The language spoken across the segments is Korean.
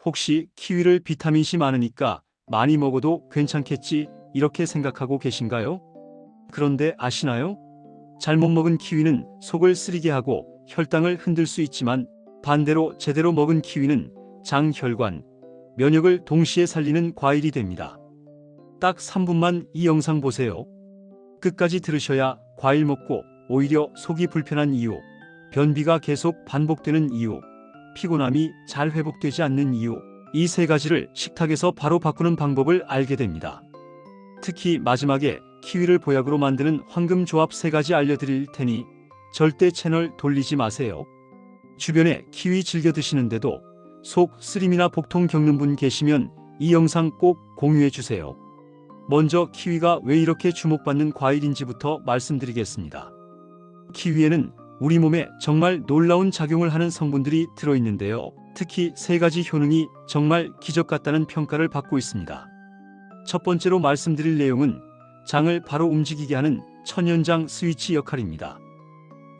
혹시 키위를 비타민C 많으니까 많이 먹어도 괜찮겠지 이렇게 생각하고 계신가요? 그런데 아시나요? 잘못 먹은 키위는 속을 쓰리게 하고 혈당을 흔들 수 있지만 반대로 제대로 먹은 키위는 장, 혈관, 면역을 동시에 살리는 과일이 됩니다. 딱 3분만 이 영상 보세요. 끝까지 들으셔야 과일 먹고 오히려 속이 불편한 이유, 변비가 계속 반복되는 이유, 피곤함이 잘 회복되지 않는 이유, 이 세 가지를 식탁에서 바로 바꾸는 방법을 알게 됩니다. 특히 마지막에 키위를 보약으로 만드는 황금 조합 3가지 알려드릴 테니 절대 채널 돌리지 마세요. 주변에 키위 즐겨 드시는데도 속 쓰림이나 복통 겪는 분 계시면 이 영상 꼭 공유해 주세요. 먼저 키위가 왜 이렇게 주목받는 과일인지부터 말씀드리겠습니다. 키위에는 우리 몸에 정말 놀라운 작용을 하는 성분들이 들어있는데요. 특히 3가지 효능이 정말 기적 같다는 평가를 받고 있습니다. 첫 번째로 말씀드릴 내용은 장을 바로 움직이게 하는 천연장 스위치 역할입니다.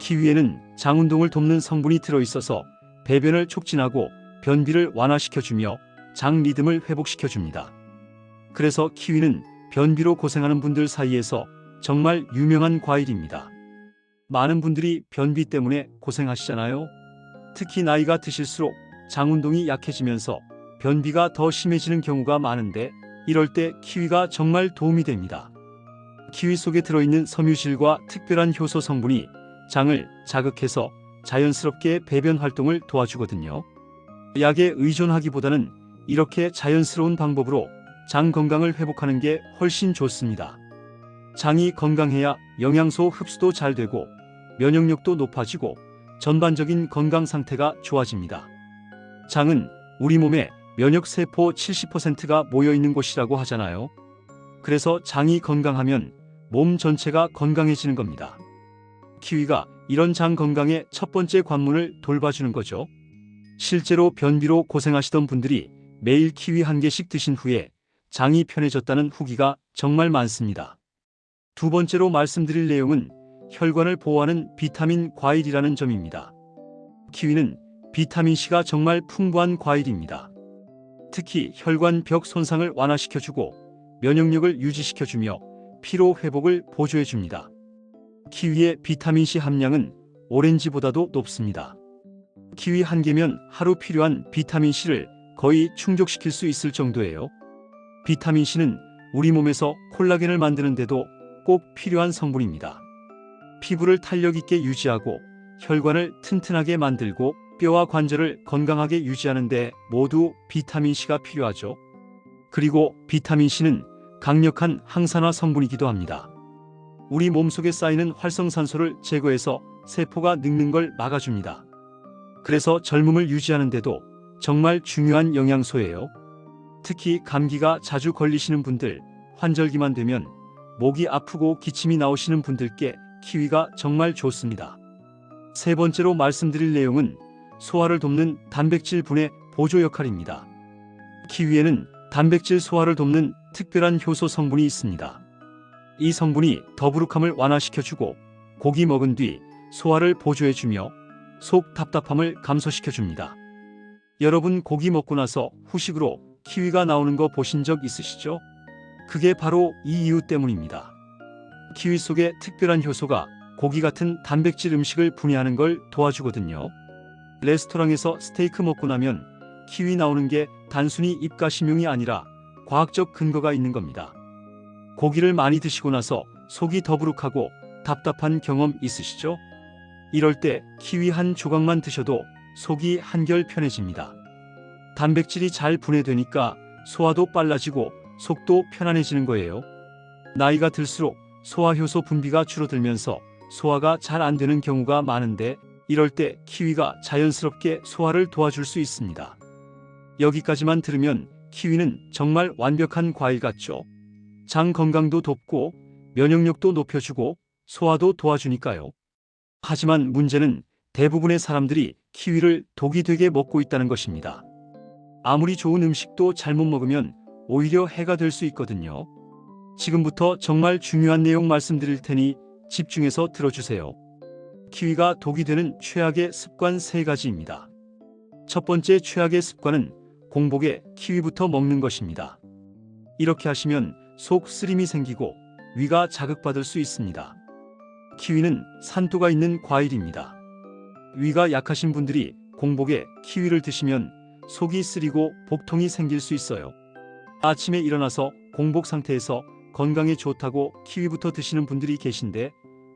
키위에는 장 운동을 돕는 성분이 들어있어서 배변을 촉진하고 변비를 완화시켜주며 장 리듬을 회복시켜줍니다. 그래서 키위는 변비로 고생하는 분들 사이에서 정말 유명한 과일입니다. 많은 분들이 변비 때문에 고생하시잖아요. 특히 나이가 드실수록 장 운동이 약해지면서 변비가 더 심해지는 경우가 많은데 이럴 때 키위가 정말 도움이 됩니다. 키위 속에 들어있는 섬유질과 특별한 효소 성분이 장을 자극해서 자연스럽게 배변 활동을 도와주거든요. 약에 의존하기보다는 이렇게 자연스러운 방법으로 장 건강을 회복하는 게 훨씬 좋습니다. 장이 건강해야 영양소 흡수도 잘 되고 면역력도 높아지고 전반적인 건강 상태가 좋아집니다. 장은 우리 몸에 면역세포 70%가 모여있는 곳이라고 하잖아요. 그래서 장이 건강하면 몸 전체가 건강해지는 겁니다. 키위가 이런 장 건강의 첫 번째 관문을 돌봐주는 거죠. 실제로 변비로 고생하시던 분들이 매일 키위 1개씩 드신 후에 장이 편해졌다는 후기가 정말 많습니다. 두 번째로 말씀드릴 내용은 혈관을 보호하는 비타민 과일이라는 점입니다. 키위는 비타민C가 정말 풍부한 과일입니다. 특히 혈관 벽 손상을 완화시켜주고 면역력을 유지시켜주며 피로 회복을 보조해줍니다. 키위의 비타민C 함량은 오렌지보다도 높습니다. 키위 1개면 하루 필요한 비타민C를 거의 충족시킬 수 있을 정도예요. 비타민C는 우리 몸에서 콜라겐을 만드는데도 꼭 필요한 성분입니다. 피부를 탄력 있게 유지하고 혈관을 튼튼하게 만들고 뼈와 관절을 건강하게 유지하는 데 모두 비타민C가 필요하죠. 그리고 비타민C는 강력한 항산화 성분이기도 합니다. 우리 몸속에 쌓이는 활성산소를 제거해서 세포가 늙는 걸 막아줍니다. 그래서 젊음을 유지하는 데도 정말 중요한 영양소예요. 특히 감기가 자주 걸리시는 분들, 환절기만 되면 목이 아프고 기침이 나오시는 분들께 키위가 정말 좋습니다. 세 번째로 말씀드릴 내용은 소화를 돕는 단백질 분해 보조 역할입니다. 키위에는 단백질 소화를 돕는 특별한 효소 성분이 있습니다. 이 성분이 더부룩함을 완화시켜주고 고기 먹은 뒤 소화를 보조해주며 속 답답함을 감소시켜줍니다. 여러분 고기 먹고 나서 후식으로 키위가 나오는 거 보신 적 있으시죠? 그게 바로 이 이유 때문입니다. 키위 속의 특별한 효소가 고기 같은 단백질 음식을 분해하는 걸 도와주거든요. 레스토랑에서 스테이크 먹고 나면 키위 나오는 게 단순히 입가심용이 아니라 과학적 근거가 있는 겁니다. 고기를 많이 드시고 나서 속이 더부룩하고 답답한 경험 있으시죠? 이럴 때 키위 한 조각만 드셔도 속이 한결 편해집니다. 단백질이 잘 분해되니까 소화도 빨라지고 속도 편안해지는 거예요. 나이가 들수록 소화효소 분비가 줄어들면서 소화가 잘 안 되는 경우가 많은데 이럴 때 키위가 자연스럽게 소화를 도와줄 수 있습니다. 여기까지만 들으면 키위는 정말 완벽한 과일 같죠? 장 건강도 돕고 면역력도 높여주고 소화도 도와주니까요. 하지만 문제는 대부분의 사람들이 키위를 독이 되게 먹고 있다는 것입니다. 아무리 좋은 음식도 잘못 먹으면 오히려 해가 될 수 있거든요. 지금부터 정말 중요한 내용 말씀드릴 테니 집중해서 들어주세요. 키위가 독이 되는 최악의 습관 3가지입니다. 첫 번째 최악의 습관은 공복에 키위부터 먹는 것입니다. 이렇게 하시면 속 쓰림이 생기고 위가 자극받을 수 있습니다. 키위는 산도가 있는 과일입니다. 위가 약하신 분들이 공복에 키위를 드시면 속이 쓰리고 복통이 생길 수 있어요. 아침에 일어나서 공복 상태에서 건강에 좋다고 키위부터 드시는 분들이 계신데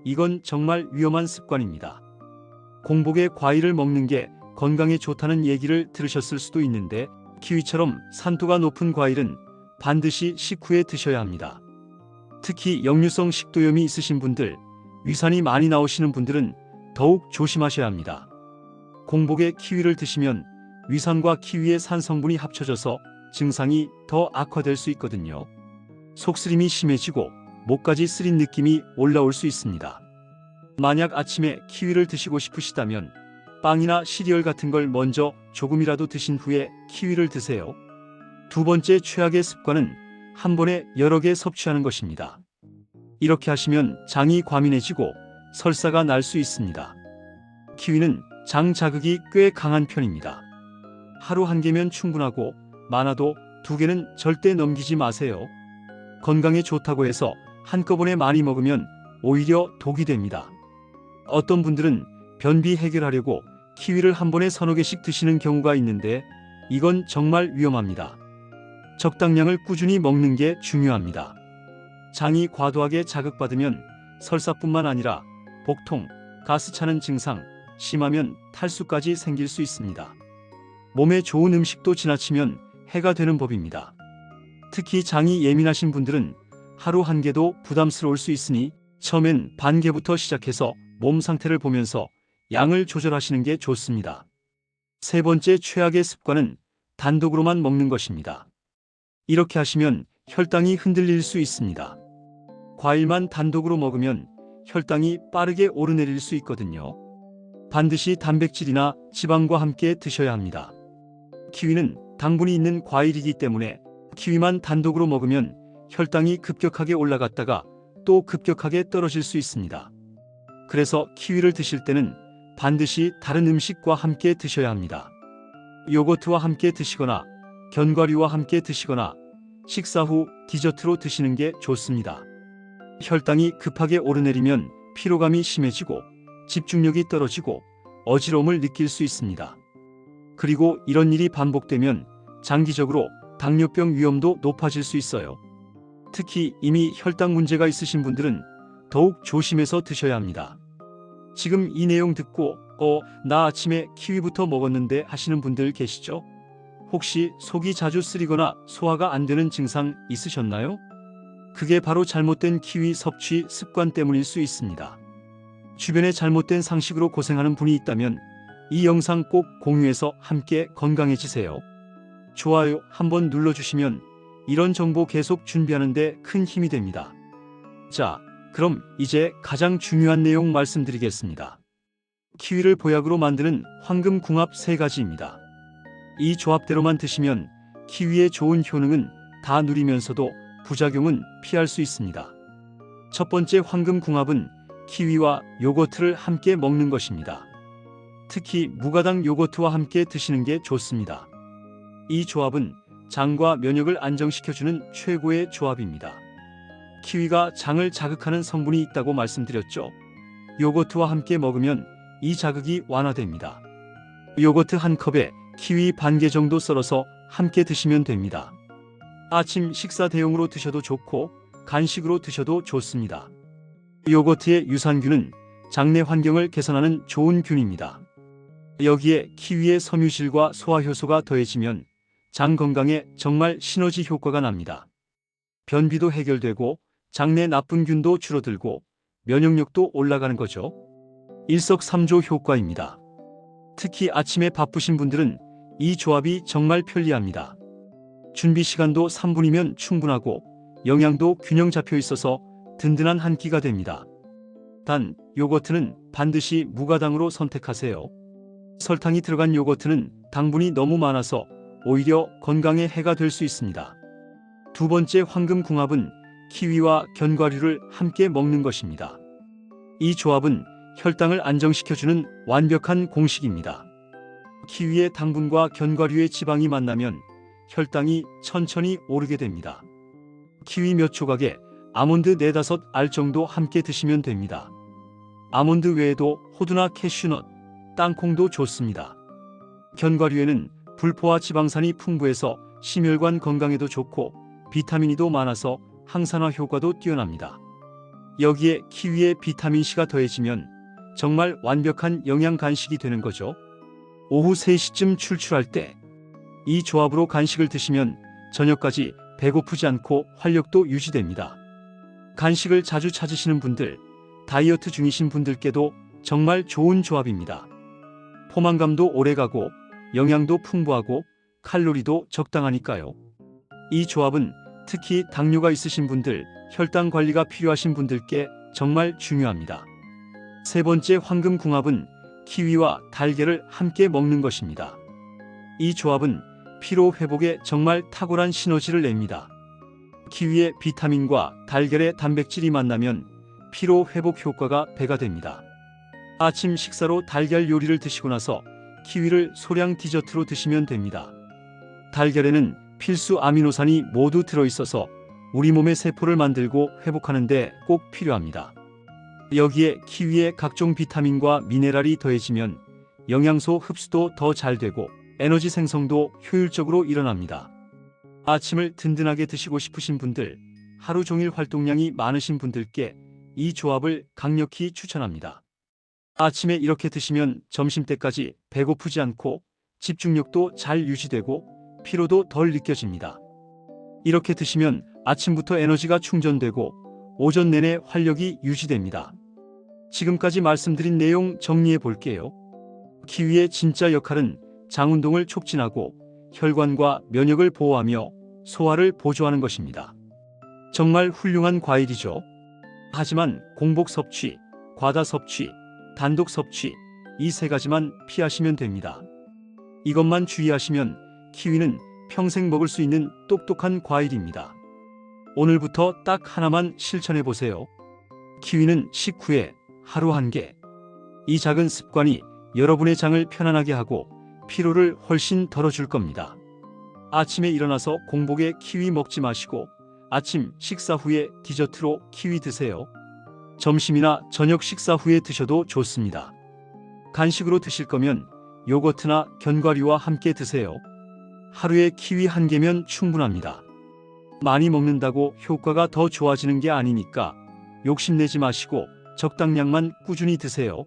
이건 정말 위험한 습관입니다. 공복에 과일을 먹는 게 건강에 좋다는 얘기를 들으셨을 수도 있는데 키위처럼 산도가 높은 과일은 반드시 식후에 드셔야 합니다. 특히 역류성 식도염이 있으신 분들, 위산이 많이 나오시는 분들은 더욱 조심하셔야 합니다. 공복에 키위를 드시면 위산과 키위의 산 성분이 합쳐져서 증상이 더 악화될 수 있거든요. 속쓰림이 심해지고 목까지 쓰린 느낌이 올라올 수 있습니다. 만약 아침에 키위를 드시고 싶으시다면 빵이나 시리얼 같은 걸 먼저 조금이라도 드신 후에 키위를 드세요. 두 번째 최악의 습관은 한 번에 여러 개 섭취하는 것입니다. 이렇게 하시면 장이 과민해지고 설사가 날 수 있습니다. 키위는 장 자극이 꽤 강한 편입니다. 하루 한 개면 충분하고 많아도 두 개는 절대 넘기지 마세요. 건강에 좋다고 해서 한꺼번에 많이 먹으면 오히려 독이 됩니다. 어떤 분들은 변비 해결하려고 키위를 한 번에 서너 개씩 드시는 경우가 있는데 이건 정말 위험합니다. 적당량을 꾸준히 먹는 게 중요합니다. 장이 과도하게 자극받으면 설사뿐만 아니라 복통, 가스 차는 증상, 심하면 탈수까지 생길 수 있습니다. 몸에 좋은 음식도 지나치면 해가 되는 법입니다. 특히 장이 예민하신 분들은 하루 한 개도 부담스러울 수 있으니 처음엔 반 개부터 시작해서 몸 상태를 보면서 양을 조절하시는 게 좋습니다. 세 번째 최악의 습관은 단독으로만 먹는 것입니다. 이렇게 하시면 혈당이 흔들릴 수 있습니다. 과일만 단독으로 먹으면 혈당이 빠르게 오르내릴 수 있거든요. 반드시 단백질이나 지방과 함께 드셔야 합니다. 키위는 당분이 있는 과일이기 때문에 키위만 단독으로 먹으면 혈당이 급격하게 올라갔다가 또 급격하게 떨어질 수 있습니다. 그래서 키위를 드실 때는 반드시 다른 음식과 함께 드셔야 합니다. 요거트와 함께 드시거나 견과류와 함께 드시거나 식사 후 디저트로 드시는 게 좋습니다. 혈당이 급하게 오르내리면 피로감이 심해지고 집중력이 떨어지고 어지러움을 느낄 수 있습니다. 그리고 이런 일이 반복되면 장기적으로 당뇨병 위험도 높아질 수 있어요. 특히 이미 혈당 문제가 있으신 분들은 더욱 조심해서 드셔야 합니다. 지금 이 내용 듣고 나 아침에 키위부터 먹었는데 하시는 분들 계시죠? 혹시 속이 자주 쓰리거나 소화가 안 되는 증상 있으셨나요? 그게 바로 잘못된 키위 섭취 습관 때문일 수 있습니다. 주변에 잘못된 상식으로 고생하는 분이 있다면 이 영상 꼭 공유해서 함께 건강해지세요. 좋아요 한번 눌러주시면 이런 정보 계속 준비하는 데 큰 힘이 됩니다. 자, 그럼 이제 가장 중요한 내용 말씀드리겠습니다. 키위를 보약으로 만드는 황금궁합 3가지입니다. 이 조합대로만 드시면 키위의 좋은 효능은 다 누리면서도 부작용은 피할 수 있습니다. 첫 번째 황금궁합은 키위와 요거트를 함께 먹는 것입니다. 특히 무가당 요거트와 함께 드시는 게 좋습니다. 이 조합은 장과 면역을 안정시켜주는 최고의 조합입니다. 키위가 장을 자극하는 성분이 있다고 말씀드렸죠. 요거트와 함께 먹으면 이 자극이 완화됩니다. 요거트 한 컵에 키위 반 개 정도 썰어서 함께 드시면 됩니다. 아침 식사 대용으로 드셔도 좋고 간식으로 드셔도 좋습니다. 요거트의 유산균은 장내 환경을 개선하는 좋은 균입니다. 여기에 키위의 섬유질과 소화효소가 더해지면 장 건강에 정말 시너지 효과가 납니다. 변비도 해결되고 장내 나쁜 균도 줄어들고 면역력도 올라가는 거죠. 일석삼조 효과입니다. 특히 아침에 바쁘신 분들은 이 조합이 정말 편리합니다. 준비 시간도 3분이면 충분하고 영양도 균형 잡혀 있어서 든든한 한 끼가 됩니다. 단, 요거트는 반드시 무가당으로 선택하세요. 설탕이 들어간 요거트는 당분이 너무 많아서 오히려 건강에 해가 될 수 있습니다. 두 번째 황금궁합은 키위와 견과류를 함께 먹는 것입니다. 이 조합은 혈당을 안정시켜주는 완벽한 공식입니다. 키위의 당분과 견과류의 지방이 만나면 혈당이 천천히 오르게 됩니다. 키위 몇 조각에 아몬드 4-5알 정도 함께 드시면 됩니다. 아몬드 외에도 호두나 캐슈넛, 땅콩도 좋습니다. 견과류에는 불포화 지방산이 풍부해서 심혈관 건강에도 좋고 비타민이도 많아서 항산화 효과도 뛰어납니다. 여기에 키위에 비타민C가 더해지면 정말 완벽한 영양 간식이 되는 거죠. 오후 3시쯤 출출할 때 이 조합으로 간식을 드시면 저녁까지 배고프지 않고 활력도 유지됩니다. 간식을 자주 찾으시는 분들, 다이어트 중이신 분들께도 정말 좋은 조합입니다. 포만감도 오래가고 영양도 풍부하고 칼로리도 적당하니까요. 이 조합은 특히 당뇨가 있으신 분들, 혈당 관리가 필요하신 분들께 정말 중요합니다. 세 번째 황금궁합은 키위와 달걀을 함께 먹는 것입니다. 이 조합은 피로 회복에 정말 탁월한 시너지를 냅니다. 키위의 비타민과 달걀의 단백질이 만나면 피로 회복 효과가 배가 됩니다. 아침 식사로 달걀 요리를 드시고 나서 키위를 소량 디저트로 드시면 됩니다. 달걀에는 필수 아미노산이 모두 들어있어서 우리 몸의 세포를 만들고 회복하는 데 꼭 필요합니다. 여기에 키위의 각종 비타민과 미네랄이 더해지면 영양소 흡수도 더 잘 되고 에너지 생성도 효율적으로 일어납니다. 아침을 든든하게 드시고 싶으신 분들, 하루 종일 활동량이 많으신 분들께 이 조합을 강력히 추천합니다. 아침에 이렇게 드시면 점심때까지 배고프지 않고 집중력도 잘 유지되고 피로도 덜 느껴집니다. 이렇게 드시면 아침부터 에너지가 충전되고 오전 내내 활력이 유지됩니다. 지금까지 말씀드린 내용 정리해 볼게요. 키위의 진짜 역할은 장 운동을 촉진하고 혈관과 면역을 보호하며 소화를 보조하는 것입니다. 정말 훌륭한 과일이죠. 하지만 공복 섭취, 과다 섭취, 단독 섭취 이 세 가지만 피하시면 됩니다. 이것만 주의하시면 키위는 평생 먹을 수 있는 똑똑한 과일입니다. 오늘부터 딱 하나만 실천해 보세요. 키위는 식후에 하루 1개. 이 작은 습관이 여러분의 장을 편안하게 하고 피로를 훨씬 덜어줄 겁니다. 아침에 일어나서 공복에 키위 먹지 마시고 아침 식사 후에 디저트로 키위 드세요. 점심이나 저녁 식사 후에 드셔도 좋습니다. 간식으로 드실 거면 요거트나 견과류와 함께 드세요. 하루에 키위 1개면 충분합니다. 많이 먹는다고 효과가 더 좋아지는 게 아니니까 욕심내지 마시고 적당량만 꾸준히 드세요.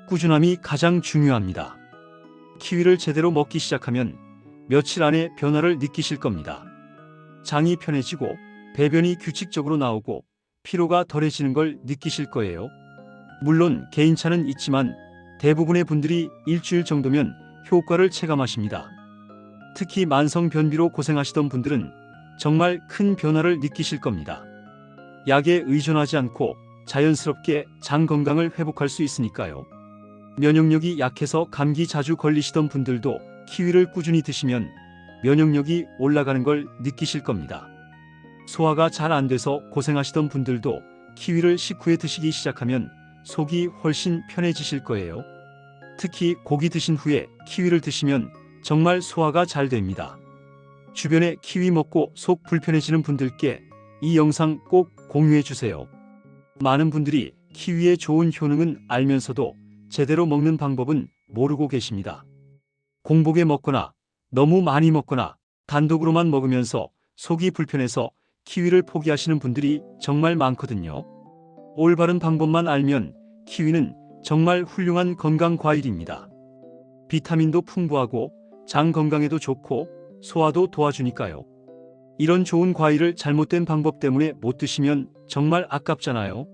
꾸준함이 가장 중요합니다. 키위를 제대로 먹기 시작하면 며칠 안에 변화를 느끼실 겁니다. 장이 편해지고 배변이 규칙적으로 나오고 피로가 덜해지는 걸 느끼실 거예요. 물론 개인차는 있지만 대부분의 분들이 일주일 정도면 효과를 체감하십니다. 특히 만성 변비로 고생하시던 분들은 정말 큰 변화를 느끼실 겁니다. 약에 의존하지 않고 자연스럽게 장 건강을 회복할 수 있으니까요. 면역력이 약해서 감기 자주 걸리시던 분들도 키위를 꾸준히 드시면 면역력이 올라가는 걸 느끼실 겁니다. 소화가 잘 안 돼서 고생하시던 분들도 키위를 식후에 드시기 시작하면 속이 훨씬 편해지실 거예요. 특히 고기 드신 후에 키위를 드시면 정말 소화가 잘 됩니다. 주변에 키위 먹고 속 불편해지는 분들께 이 영상 꼭 공유해 주세요. 많은 분들이 키위의 좋은 효능은 알면서도 제대로 먹는 방법은 모르고 계십니다. 공복에 먹거나 너무 많이 먹거나 단독으로만 먹으면서 속이 불편해서 키위를 포기하시는 분들이 정말 많거든요. 올바른 방법만 알면 키위는 정말 훌륭한 건강 과일입니다. 비타민도 풍부하고 장 건강에도 좋고 소화도 도와주니까요. 이런 좋은 과일을 잘못된 방법 때문에 못 드시면 정말 아깝잖아요.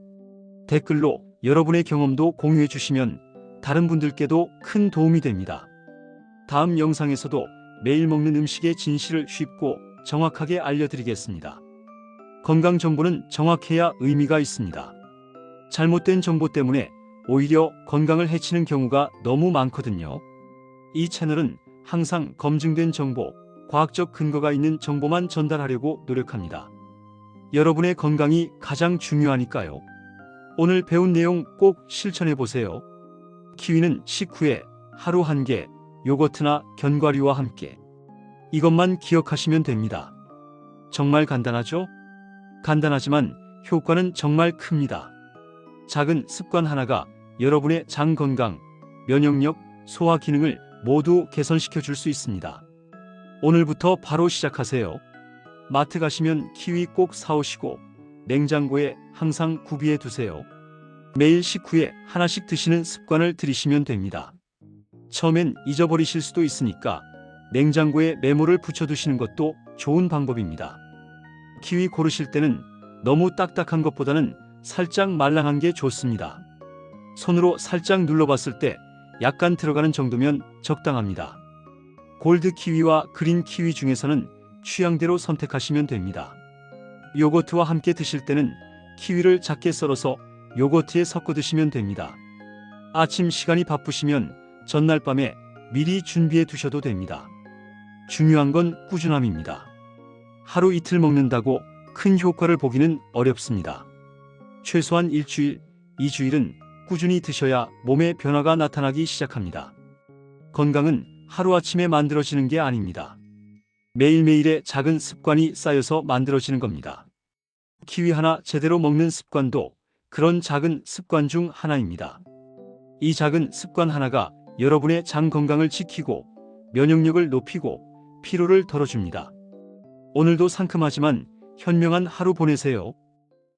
댓글로 여러분의 경험도 공유해 주시면 다른 분들께도 큰 도움이 됩니다. 다음 영상에서도 매일 먹는 음식의 진실을 쉽고 정확하게 알려드리겠습니다. 건강 정보는 정확해야 의미가 있습니다. 잘못된 정보 때문에 오히려 건강을 해치는 경우가 너무 많거든요. 이 채널은 항상 검증된 정보, 과학적 근거가 있는 정보만 전달하려고 노력합니다. 여러분의 건강이 가장 중요하니까요. 오늘 배운 내용 꼭 실천해 보세요. 키위는 식후에 하루 1개, 요거트나 견과류와 함께. 이것만 기억하시면 됩니다. 정말 간단하죠? 간단하지만 효과는 정말 큽니다. 작은 습관 하나가 여러분의 장 건강, 면역력, 소화 기능을 모두 개선시켜 줄 수 있습니다. 오늘부터 바로 시작하세요. 마트 가시면 키위 꼭 사오시고 냉장고에 항상 구비해 두세요. 매일 식후에 하나씩 드시는 습관을 들이시면 됩니다. 처음엔 잊어버리실 수도 있으니까 냉장고에 메모를 붙여두시는 것도 좋은 방법입니다. 키위 고르실 때는 너무 딱딱한 것보다는 살짝 말랑한 게 좋습니다. 손으로 살짝 눌러봤을 때 약간 들어가는 정도면 적당합니다. 골드 키위와 그린 키위 중에서는 취향대로 선택하시면 됩니다. 요거트와 함께 드실 때는 키위를 작게 썰어서 요거트에 섞어 드시면 됩니다. 아침 시간이 바쁘시면 전날 밤에 미리 준비해 두셔도 됩니다. 중요한 건 꾸준함입니다. 하루 이틀 먹는다고 큰 효과를 보기는 어렵습니다. 최소한 일주일, 2주일은 꾸준히 드셔야 몸에 변화가 나타나기 시작합니다. 건강은 하루아침에 만들어지는 게 아닙니다. 매일매일의 작은 습관이 쌓여서 만들어지는 겁니다. 키위 하나 제대로 먹는 습관도 그런 작은 습관 중 하나입니다. 이 작은 습관 하나가 여러분의 장 건강을 지키고 면역력을 높이고 피로를 덜어줍니다. 오늘도 상큼하지만 현명한 하루 보내세요.